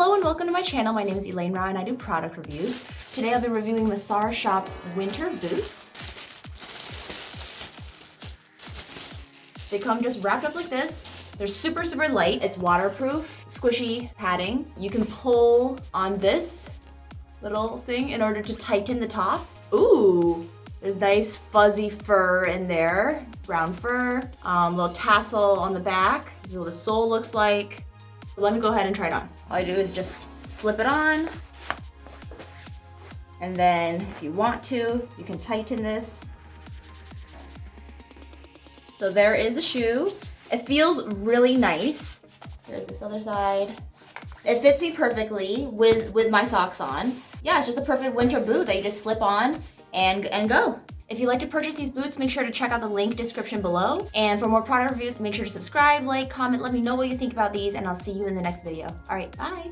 Hello and welcome to my channel. My name is Elaine Rau and I do product reviews. Today I'll be reviewing Masarshop's winter boots. They come just wrapped up like this. They're super light. It's waterproof, squishy padding. You can pull on this little thing in order to tighten the top. Ooh, there's nice fuzzy fur in there, brown fur, little tassel on the back. This is what the sole looks like. Let me go ahead and try it on. All I do is just slip it on. And then if you want to, you can tighten this. So there is the shoe. It feels really nice. Here's this other side. It fits me perfectly with my socks on. Yeah, it's just the perfect winter boot that you just slip on and go. If you'd like to purchase these boots, make sure to check out the link description below. And for more product reviews, make sure to subscribe, like, comment, let me know what you think about these, and I'll see you in the next video. All right, bye.